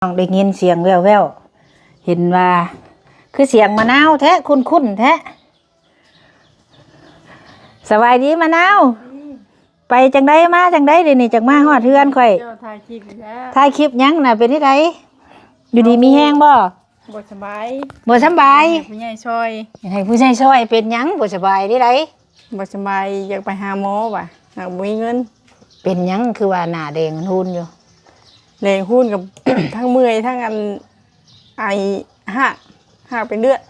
ได้ยินเสียงแว่วๆเห็นว่าคือเสียงมะนาวแท้คุ้นๆแท้สบายดีมะนาวไปจังไดมาจังไดเดี๋ยวนี้จังมาฮอดเฮือนข่อยถ่ายคลิปแล้ว ถ่ายคลิปหยังน่ะเป็นที่ไดอยู่ดีมีแฮงบ่บ่สบายบ่สบายผู้ใหญ่ช่วยอยากให้ผู้ใหญ่ช่วยเป็นหยังบ่สบายที่ไดบ่สบายอยากไปหาหมอว่ะหากบ่มีเงินเป็นหยังคือว่าหน้าแดงหุ่นอยู่แรงหุ้นกับ ทั้งเมื่อยทั้งอันไอหักเป็นเลือด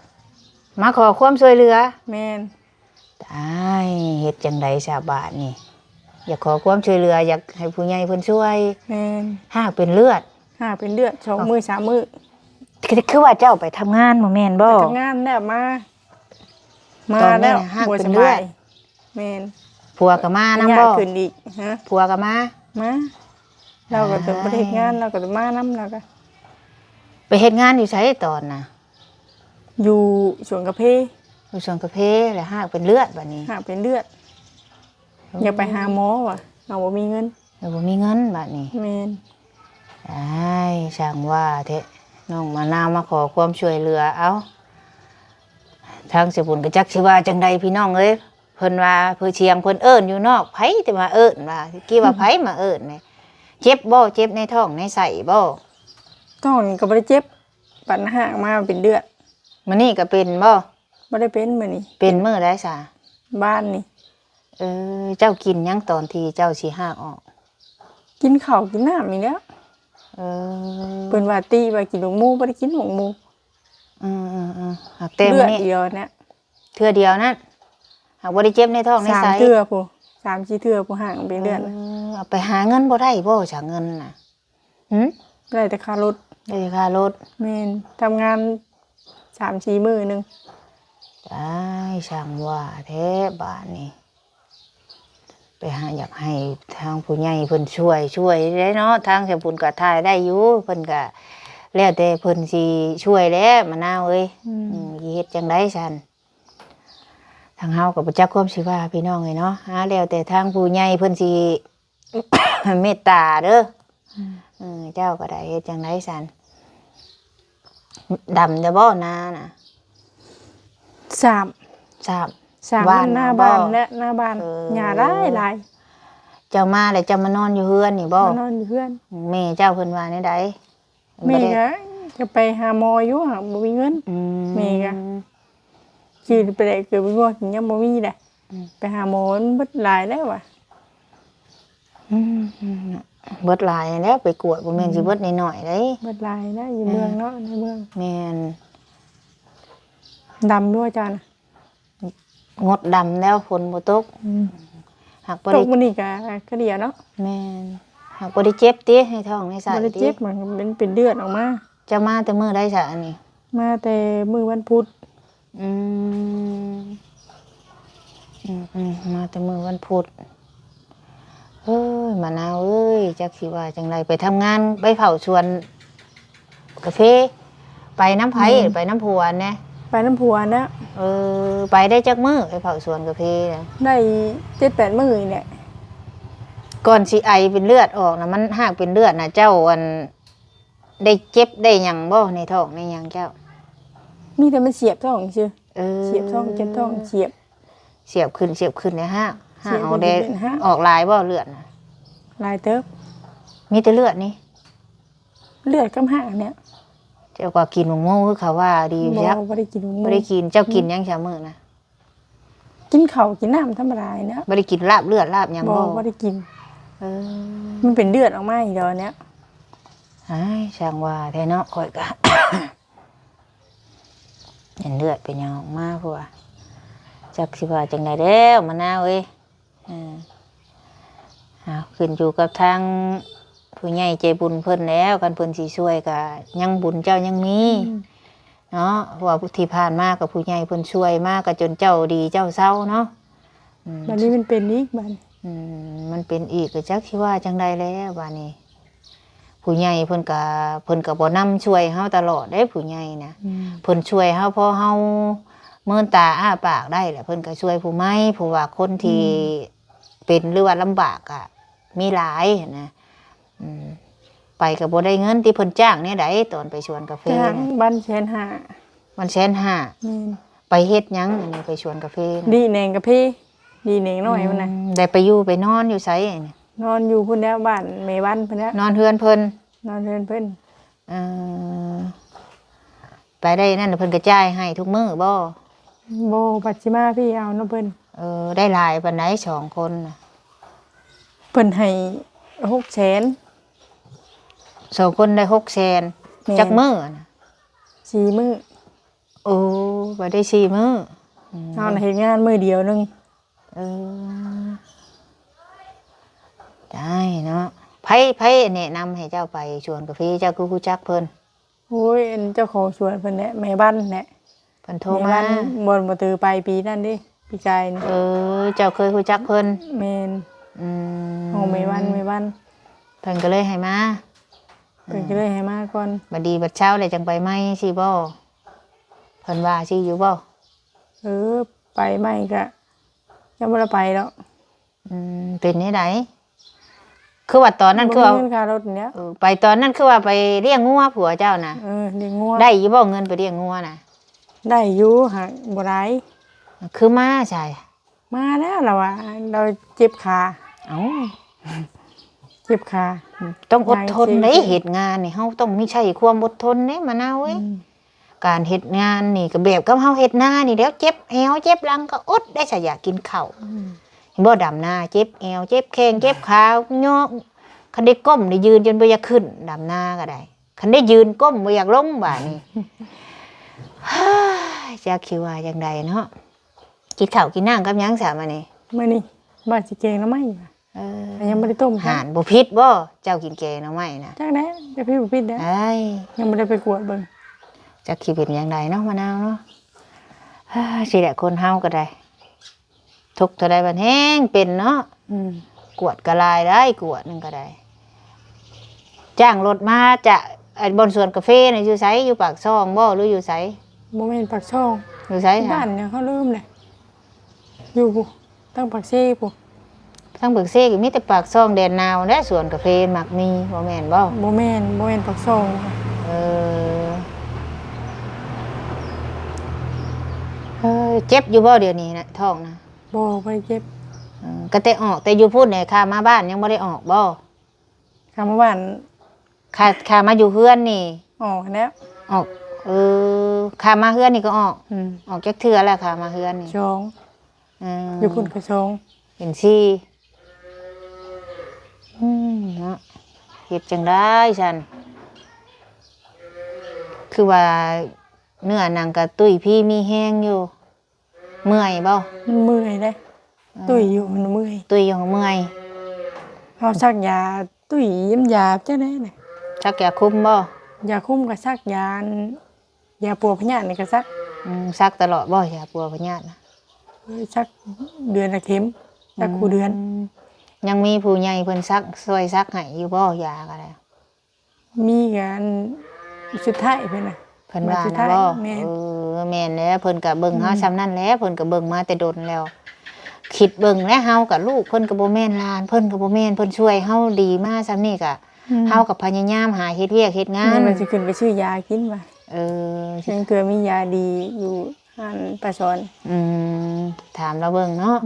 มาขอความช่วยเหลือแม่นได้เฮ็ดจังได๋ชาวบ้านนี่อยากขอความช่วยเหลืออยากให้ผู้ใหญ่เพิ่นช่วยแม่นหากเป็นเลือดหักเป็นเลือด2 มื้อ 3 มื้อคือว่าเจ้าไปทำงานบ่แม่นบ่ไปทำงานแล้วมาแล้วบ่สบายแม่นผัวก็มานำบ่ขึ้นอีกฮะผัวก็มาเราก็จะไปเฮ็ดงานเราก็จะมานำเราก็ไปเฮ็ดงานอยู่ไสตอนน่ะอยู่สวนกาแฟอยู่สวนกาแฟแล้วหากเป็นเลือดบัดนี้หักเป็นเลือดอยากไปหาหมอว่ะเราบ่มีเงินเราบ่มีเงินบัดนี้แม่นได้ช่างว่าแท้น้องมะนาวมาขอความช่วยเหลือเอาทางสิบุญก็จักสิว่าจังใดพี่น้องเอ้ยเพิ่นว่าเพิ่นเชียงเพิ่นเอิ้นอยู่นอกไผแต่ว่าเอิ้นว่ากี่ว่าไผมาเอิ้นนี่เจ็บบ่เจ็บในท้องในไส้บ่ท้องก็บ่ได้เจ็บปัญหามาเป็นเดือดมื้อนี้ก็เป็นบ่บ่ได้เป็นมื้อนี้เป็นมื้อใดซะบ้านนี่เจ้ากินหยังตอนที่เจ้าสิหากออกกินข้าวกินน้ำนี่แหล้วเพิ่นว่าตีว่ากินหมูบ่ได้กินหมูหักเต็มนี่เดียวเนี่ยเทื่อเดียวนั่นหากบ่ได้เจ็บในท้องในไส้3 เทื่อผู้3 4 เทื่อผู้ห่างเป็นเดือนเอาไปหาเงินบ่ได้บ่จ้ะเงินน่ะได้แต่ค่ารถได้แต่ค่ารถแม่นทำงาน3-4 มื้อนึงได้ช่างว่าแท้บ้านนี้ไปหาอยากให้ทางผู้ใหญ่เพิ่นช่วยได้เนาะทางเจ้าบุญก็ถ่ายได้อยู่เพิ่นก็แล้วแต่เพิ่นสิช่วยแล้วมะนาวเอ้ยสิเฮ็ดจังได๋ซั่นทางเฮาก็บ่จักความสิว่าพี่น้องเอ้ยเนาะแล้วแต่ทางผู้ใหญ่เพิ่นสิ เมตตาเด้อเจ้าก็ได้เฮ็ดจังได๋ซั่นดำจะบ่นาน่ะ3บ้านหน้าบ้านและหน้าบ้านหญ้าหลายเจ้ามาแล้วเจ้ามานอนอยู่เฮือนนี่บ่มานอนอยู่เฮือนแม่เจ้าเพิ่นว่าแนวใดแม่ก็จะไปหาหมออยู่หาบ่มีเงินแม่ก็สิไปได้เกิดบ่งยังบ่มีแหละไปหาหมอเบิดหลายแล้วว่ะเบิดหลายแล้วไปกวดบ่แม่นสิเบิดน้อยๆเด้เบิดหลายนะอยู่เมืองเนาะในเมืองแม่นดำด้วยจ้ะนะงดดำแล้วฝนบ่ตกหากบ่ได้ตกมื้อนี้ก็เดียวเนาะแม่นหากบ่ได้เจ็บติให้ท้องให้ไส้บ่ได้เจ็บมันเป็นเลือดออกมาจะมาแต่มื้อใดซะอันนี้มาแต่มื้อวันพุธมาแต่มื้อวันพุธมะนาวเอ้ยจักสิว่าจังไดไปทำงานไปเผาสวนกาแฟไปน้ำไผไปน้ำผัวแน่ไปน้ำผัวนะไปได้จักมื้อไปเผาสวนกาแฟได้7-8 มื้อเนี่ยก่อนสิไอเป็นเลือดออกนะมันหากเป็นเลือดนะเจ้าอันได้เจ็บได้หยังบ่ในท้องในหยังเจ้ามีแต่มันเสียบท้องซื่อเสียบท้องเจ็บท้องเสียบขึ้นเนี่ยเอาได้ออกลายบ่เลือดน่ะลายเติบมีแต่เลือดนี่เลือดกับห่างเนี่ยเจ้าก็กินหมูโม่คือเขาว่าดีจักบ่ได้กินบ่ได้กินเจ้ากินหยังชามื้อนะกินข้าวกินน้ำธรรมดาเนี่ยบ่ได้กินลาบเลือดลาบหยังบ่ได้กินมันเป็นเลือดออกมาอีกแล้วเนี่ยช่างว่าแท้เนาะข่อยก็ เห็นเลือดเป็นหยังออกมาพุ่นว่าจักสิว่าจังได๋แล้วมะนาวเอ้ยขึ้นอยู่กับทางผู้ใหญ่ใจบุญเพิ่นแล้วกันเพิ่นสิช่วยก็ยังบุญเจ้ายังมีเนาะเพราะว่าที่ผ่านมากับผู้ใหญ่เพิ่นช่วยมาก็จนเจ้าดีเจ้าเศร้าเนาะบัดนี้มันเป็นอีกบัดมันเป็นอีกก็จักสิว่าจังได๋แล้วบัดนี้ผู้ใหญ่เพิ่นก็บ่นำช่วยเฮาตลอดเด้ผู้ใหญ่นะเพิ่นช่วยเฮาพอเฮาเมินตาอ้าปากได้แหละเพิ่นก็ช่วยผู้ใหม่ผู้ว่าคนที่เป็นหรือว่าลำบากอ่ะมีหลายนะ ไปก็บ่ได้เงินที่เพิ่นจ้างเนี่ยได้ตอนไปชวนกาแฟ จ้าง น่ะ บ้านแสนหา มัน150,000 แม่น ไปเฮ็ดหยังอันนี้ไปชวนกาแฟน่ะ ดีแหนงกับพี่ดีแหนงน้อยมันน่ะ ได้ไปอยู่ไปนอนอยู่ไสนี่ นอนอยู่พุ่นแล้วบ้านแม่บ้านพุ่นแล้ว นอนเฮือนเพิ่น นอนเรือนเพิ่น เออไปได้นั่นเพิ่นก็จ่ายให้ทุกมื้อบ่ โบปัจฉิมาพี่เอาเนาะเพิ่น ได้หลายปานใด2คนน่ะ เพิ่นให้600,000 2คนได้600,000จักมื้อน่ะ 4มื้อ โอ้ไปได้4มื้อ เอาน่ะเฮ็ดงานมื้อเดียวนึง เออได้เนาะไผแนะนำให้เจ้าไปชวนกาแฟเจ้าคือรู้จักเพิ่น โอ้ยอันเจ้าของสวนเพิ่นแหละแม่บ้านแหละ เพิ่นโทร แม่ มา บ้านบ่ตือไปปีนั่นดิปีกายนี่ เจ้าเคยรู้จักเพิ่น แม่น อืม ของแม่บ้าน เพิ่นก็เลยให้มา เพิ่นก็เลยให้มาก่อน บัดดีบัดเช้าเลยจังไปไหมสิบ่เพิ่นว่าสิอยู่บ่ ไปไม่ก็ยังบ่ได้ไปแล้ว เป็นนี่ไดคือว่าตอนนั้นคือว่า บ่มีเงินค่ารถเนี้ย ไปตอนนั้นคือว่าไปเลี้ยงงัวผัวเจ้าน่ะ เลี้ยงงัว ได้อยู่บ่เงินไปเลี้ยงงัวน่ะ ได้อยู่หากบ่ได้ คือมาใช่ มาแล้วล่ะว่าเราเจ็บขา เอ้า เจ็บขา ต้องอดทน งานจริง เด้เฮ็ดงานนี่เฮาต้องมีใช้ความอดทนเด้มะนาวเว้ยการเฮ็ดงานนี่ก็แบบกับเฮาเฮ็ดนานี่แล้วเจ็บแอวเจ็บหลังก็อดได้ซะอยากกินข้าวเห็นบ่ดำนาเจ็บแอวเจ็บแข้งเจ็บขาย่อคันได้ก้มได้ยืนจนบ่อยากขึ้นดำนาก็ได้คันได้ยืนก้มบ่อยากลงบาดนี้ จะคิดว่าจังไดเนาะกินข้าวกินน้ำกับหยังซะมานี่ มื้อนี้บ้านสิเกงแล้วไหมยังบ่ได้ต้ม หานบ่ผิดบ่เจ้ากินแกงหน่อไม้น่ะ จักแน่จะพี่บ่ผิดเด้อ เอ้ย ยังบ่ได้ไปกวดเบิ่ง จะคิดเป็นจังไดเนาะมะนาวเนาะสิแหละคนเฮาก็ได้ทุกข์เท่าใดบัดแฮงเป็นเนาะกวดก็ลายได้กวดนึงก็ได้จ้างรถมาจะบนสวนกาแฟน่ะอยู่ไสอยู่ปากช่องบ่หรืออยู่ไส บ่แม่นปากช่อง อยู่ไส บ้า ค่ะ นเนี่ยเขาลืมเลยอยู่พุตั้งปากเซ่พุ ทั้งเบิกเซก็มีแต่ปากช่องแดนนาวและสวนกาแฟมักมีบ่แม่นบ่ บ่แม่นปากช่อง เอเจ็บอยู่บ่เดี๋ยวนี้นะท้องนะ บ่ไปเจ็บ ก็แต่ออกแต่อยู่พูดเนี่ยค่ามาบ้านยังไม่ได้ออกบ่ คำว่าบ้าน ค่ามาอยู่เฮือนนี่ ออกแล้ว ออกค่ามาเฮือนนี่ก็ออก อืม ออกจักเทื่อแล้วค่ามาเฮือนนี่ ช่อง อืม อยู่พุ่นกระช่อง เป็นซี่เนาะเฮ็ดจังได้ฉันคือว่าเนื้อหนังกะตุ้ยพี่มีแห้งอยู่เมื่อยบ่ มันเมื่อยเด้ตุ้ยอยู่มันเมื่อย ตุ้ยยังเมื่อย เฮาซักยาตุ้ยยิ้มยาจังได๋น่ะ ชักยาคุมบ่ ยาคุมก็ซักยาปวดพยาธินี่ก็ซัก ซักตลอดบ่ยาปัวพญาตินะ ซักเดือนละเข็มซักคู่เดือน ยังมีผู้ใหญ่เพิ่นซักช่วยซักให้อยู่บ่ยาก็ได้ มีกันสุดท้ายเพิ่นน่ะ เพิ่นว่า สุด นะ ท้าย บ่ แม่น แม่นแล้วเพิ่นก็เบิ่งเฮาซำนั้นแหล้วเพิ่นก็เบิ่งมาแต่ดนแล้ว คิดเบิ่งแล้วเฮากับลูกเพิ่นก็บ่แม่นหลานเพิ่นก็บ่แม่นเพิ่นช่วยเฮาดีมาซำนี้ก็เฮาก็พยายามหาเฮ็ดเวียกเฮ็ดงาน มันสิขึ้นไปซื้อยากินว่ะ ยังเกลือมียาดีอยู่หันปลาช้อน ถามเราเบิ่งเนาะ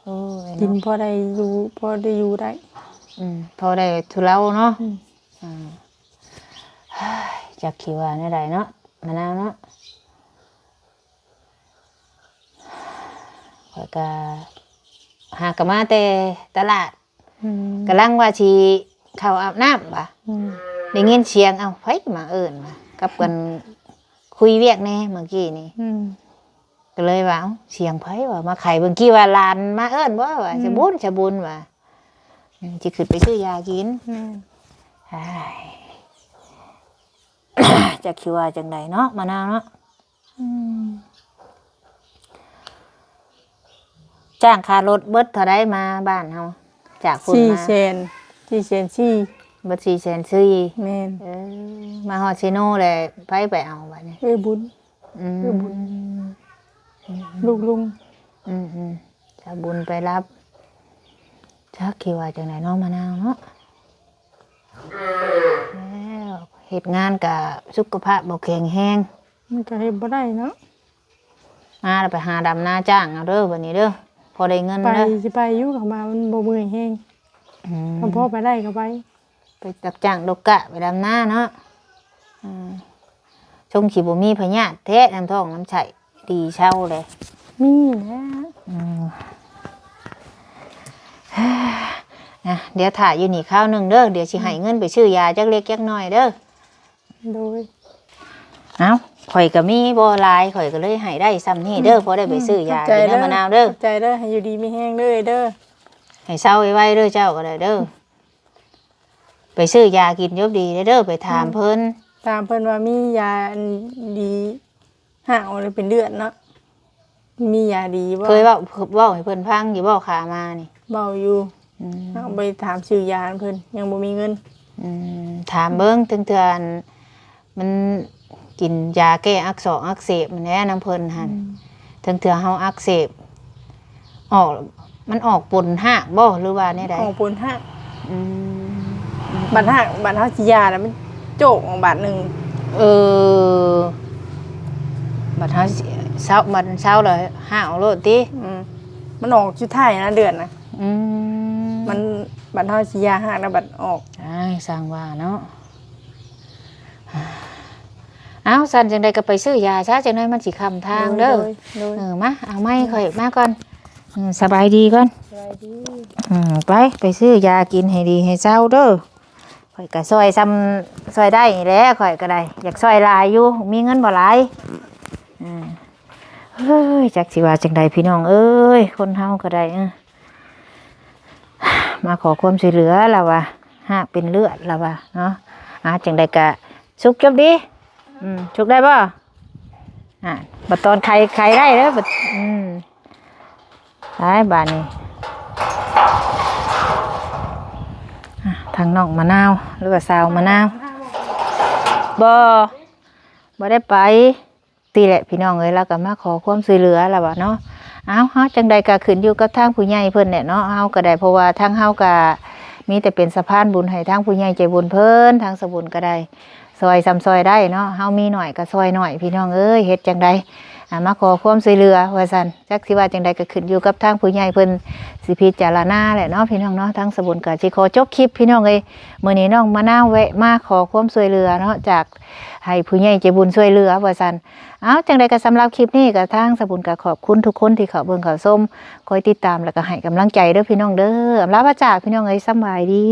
โอ้ย กินพอได้อยู่ได้ พอได้ทุเลาเนาะจักคิดว่าแนวใดเนาะมะนาวเนาะข้อยก็หากะมาแต่ตลาดกำลังว่าสิเข้าอาบน้ำบ่ะได้ยินเสียงเอ้าไผมาเอิ้นมากับกันคุยเวียกแน่เมื่อกี้นี่ก็เลยว่าเอ้าเสียงไผว่ามาไขเมื่อกี้ว่าหลานมาเอิ้นบ่ว่าจะบุญว่าสิขึ้นไปซื้อยากินจะคิดว่าจังไดเนาะมะนาวเนาะจ้างค่ารถเบิดเท่าใดมาบ้านเฮาจากพุ่นมา4 แสน4 เบิด404,000 แม่น มาฮอดซิโน่เลยไปเอาบัดนี้ บุญลูกลุง จะบุญไปรับชักคิดว่าจังไดเนาะมะนาวเนาะ แล้วเหตุงานกับสุขภาพบ่แข็งแรง มันก็เฮ็ดบ่ได้เนาะ มาแล้วไปหาดำนาจ้างเอาเด้อวันนี้เด้อพอได้เงิน ไป เด้อ สิไปอยู่กับมามันบ่เมื่อยแฮง อืม ถ้าพ่อไปได้ก็ไป ไปรับจ้างดกกะไปดำนาเนาะชงขี่บ่มีพยาธิแท้น้ำท้องน้ำไส้ดีเช่าเลย มีนะ นะเดี๋ยวถ่ายอยู่นี่ข้าวหนึงเด้อเดี๋ยวสิให้เงินไปซื้อยาจักเล็กจักน้อยเด้อ โดย เอ้าข่อยก็มีบ่หลายข่อยก็เลยให้ได้ซ้ำนี่เด้อพอได้ไปซื้อยากินน้ำมะนาวเด้อ ขอบใจเด้อให้อยู่ดีมีแฮงเด้อเด้อ ให้เศร้าไว้เด้อเจ้าก็ได้เด้อไปซื้อยากินยบดีเด้อไปถามเพิ่น ตามเพิ่นว่ามียาอันดีห่าวเลยเป็นเลือดเนาะมียาดีบ่ เคยเว้าให้เพิ่นฟังอยู่บ่ขามานี่ เบาอยู่ อืม เอาไปถามชื่อยาเพิ่นยังบ่มีเงิน ถามเบิ่งถึงเทื่อมันกินยาแก้อักเสบมันแหน่น้ำเพิ่นหั่นถึงเทื่อเฮาอักเสบออกมันออกปนหากบ่หรือว่าแนวใด ของปนหัก อืม บัดหักบัดเฮาสิยาน่ะมันโจกของบาทหนึง เออบัดเฮาสิเช้าบัดเช้าเลยหากเอาโลดติ มันออกชุดท้ายนะเดือนน่ะ อืม มันบัดเฮาสิยาหักแล้วบัดออก ใช่สร้างว่าเนาะเอาสันจังใดก็ไปซื้อยาช้าจังไดมันสิคำทางเด้อ โดย มาเอาไม้ข่อยมาก่อนสบายดีก่อน สบายดี ไปซื้อยากินให้ดีให้เศร้าเด้อข่อยก็ซอยซ้ำซอยได้นี่แหละข่อยก็ได้อยากซอยหลายอยู่มีเงินบ่หลายเฮ้ยจักสิว่าจังใดพี่น้องเอ้ยคนเฮาก็ได้มาขอความช่วยเหลือแล้วว่าหากเป็นเลือดแล้วว่าเนาะจังใดก็สุกจบดีสุกได้ป่ะบัดตอนใครได้แล้วบัดได้บานนี้ทางน้องมะนาวหรือว่าสาวมะนาวบ่ได้ไปตีแหละพี่น้องเอ้ยแล้วก็มาขอความช่วยเหลือแล้วว่าเนาะเฮาจังใดก็ขึ้นอยู่กับทางผู้ใหญ่เพิ่นแหละเนาะเฮาก็ได้เพราะว่าทางเฮาก็มีแต่เป็นสะพานบุญให้ทางผู้ใหญ่ใจบุญเพิ่นทางสบุญก็ได้ซอยซ้ำซอยได้เนาะเฮามีหน่อยก็ซอยหน่อยพี่น้องเอ้ยเฮ็ดจังใดมาขอความช่วยเหลือว่าซั่นจักสิว่าจังใดก็ขึ้นอยู่กับทางผู้ใหญ่เพิ่นสิพิจารณาแหละเนาะพี่น้องเนาะทางสบุญก็สิขอจบคลิปพี่น้องเอ้ยมื้อนี้น้องมะนาวแวะมาขอความช่วยเหลือเนาะจากให้ผู้ใหญ่ใจบุญช่วยเหลือว่าซั่นจังใดก็สำหรับคลิปนี้ก็ทางสบุญก็ขอบคุณทุกคนที่เข้าเบิ่งเข้าชมคอยติดตามแล้วก็ให้กำลังใจเด้อพี่น้องเด้ออำลาพระจากพี่น้องเอ้ยสำบายดี